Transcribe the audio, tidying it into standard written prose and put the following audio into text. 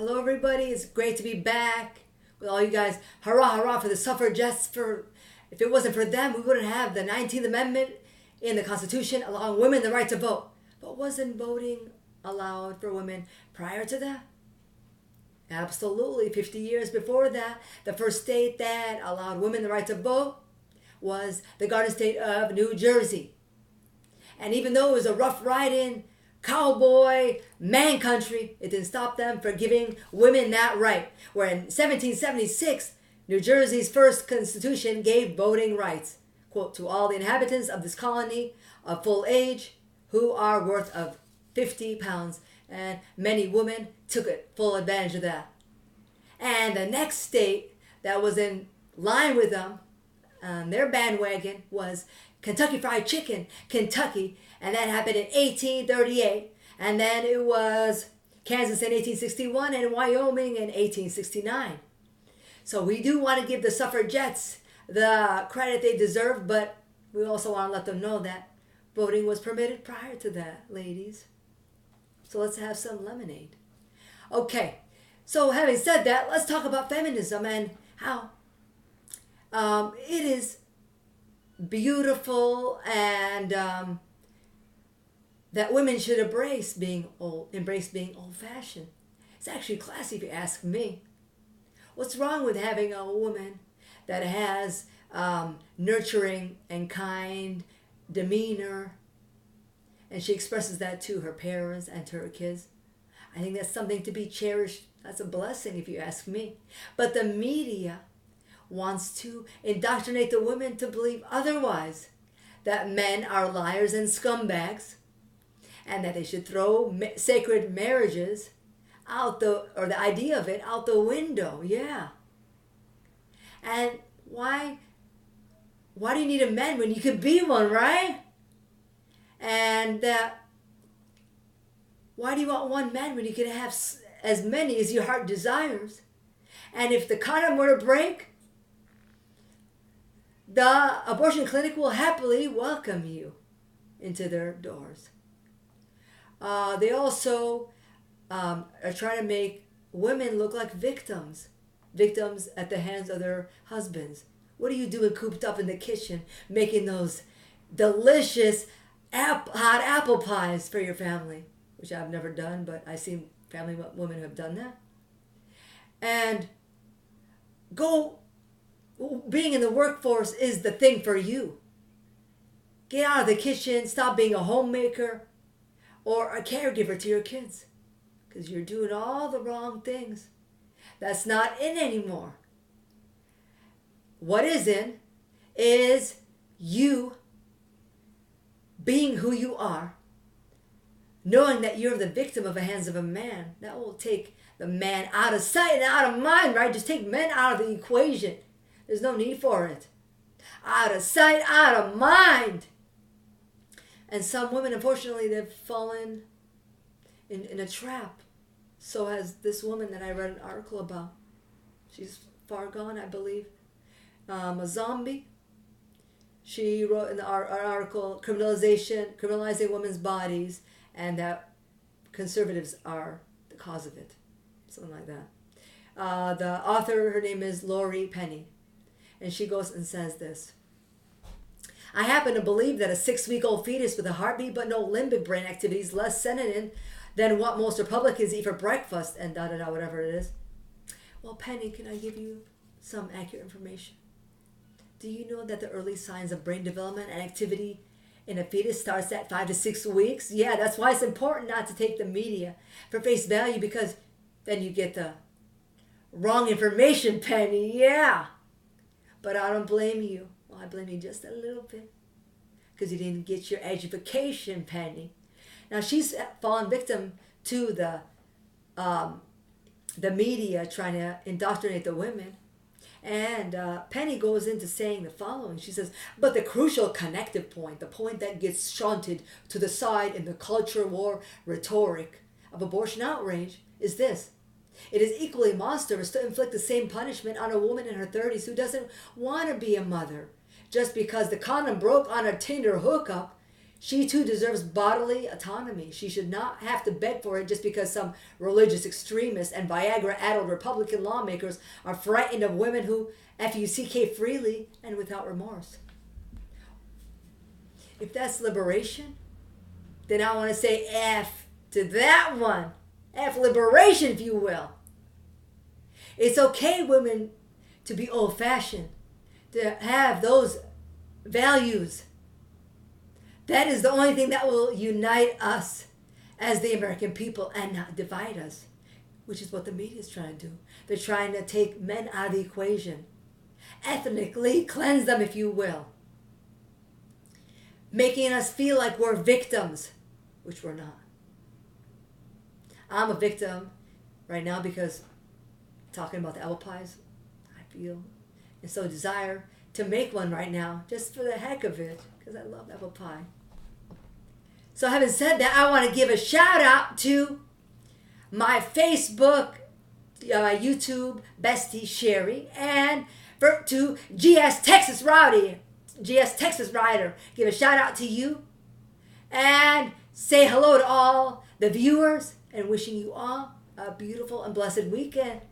Hello, everybody. It's great to be back with all you guys. Hurrah, hurrah for the suffragettes. If it wasn't for them, we wouldn't have the 19th Amendment in the Constitution allowing women the right to vote. But wasn't voting allowed for women prior to that? Absolutely. 50 years before that, the first state that allowed women the right to vote was the Garden State of New Jersey. And even though it was a rough ride-in, cowboy, man country, it didn't stop them from giving women that right. Where in 1776, New Jersey's first constitution gave voting rights, quote, to all the inhabitants of this colony of full age who are worth of 50 pounds. And many women took full advantage of that. And the next state that was in line with them, their bandwagon, was Kentucky Fried Chicken, Kentucky, and that happened in 1838. And then it was Kansas in 1861 and Wyoming in 1869. So we do want to give the suffragettes the credit they deserve, but we also want to let them know that voting was permitted prior to that, ladies. So let's have some lemonade. Okay, so having said that, let's talk about feminism and how it is beautiful and that women should embrace being old-fashioned. It's actually classy if you ask me. What's wrong with having a woman that has nurturing and kind demeanor, and she expresses that to her parents and to her kids? I think that's something to be cherished. That's a blessing if you ask me. But the media wants to indoctrinate the women to believe otherwise, that men are liars and scumbags, and that they should throw sacred marriages or the idea of it out the window. Yeah. And why do you need a man when you could be one, right? And why do you want one man when you can have as many as your heart desires? And if the condom were to break, the abortion clinic will happily welcome you into their doors. They also are trying to make women look like victims at the hands of their husbands. What are you doing cooped up in the kitchen making those delicious hot apple pies for your family? Which I've never done, but I've seen family women who have done that. And being in the workforce is the thing for you. Get out of the kitchen, stop being a homemaker or a caregiver to your kids, because you're doing all the wrong things. That's not in anymore. What is in is you being who you are, knowing that you're the victim of the hands of a man. That will take the man out of sight and out of mind, right? Just take men out of the equation. There's no need for it. Out of sight, out of mind. And some women, unfortunately, they've fallen in a trap. So has this woman that I read an article about. She's far gone, I believe. A zombie. She wrote in the article, criminalizing women's bodies, and that conservatives are the cause of it. Something like that. The author, her name is Lori Penny. And she goes and says this. I happen to believe that a 6-week-old fetus with a heartbeat but no limbic brain activity is less sentient than what most Republicans eat for breakfast and da-da-da, whatever it is. Well, Penny, can I give you some accurate information? Do you know that the early signs of brain development and activity in a fetus starts at 5 to 6 weeks? Yeah, that's why it's important not to take the media for face value, because then you get the wrong information, Penny. Yeah. But I don't blame you. Well, I blame you just a little bit, because you didn't get your education, Penny. Now, she's fallen victim to the media trying to indoctrinate the women. And Penny goes into saying the following. She says, but the crucial connective point, the point that gets shunted to the side in the culture war rhetoric of abortion outrage, is this. It is equally monstrous to inflict the same punishment on a woman in her 30s who doesn't want to be a mother. Just because the condom broke on a Tinder hookup, She too deserves bodily autonomy. She should not have to beg for it just because some religious extremists and Viagra-addled Republican lawmakers are frightened of women who fuck freely and without remorse. If that's liberation, then I want to say F to that one. F liberation, if you will. It's okay, women, to be old-fashioned, to have those values. That is the only thing that will unite us as the American people and not divide us, which is what the media is trying to do. They're trying to take men out of the equation, ethnically cleanse them, if you will, making us feel like we're victims, which we're not. I'm a victim right now because talking about the apple pies, I feel and so desire to make one right now just for the heck of it because I love apple pie. So having said that, I want to give a shout out to my Facebook, YouTube bestie Sherry, and to GS Texas Rider. Give a shout out to you and say hello to all the viewers and wishing you all a beautiful and blessed weekend.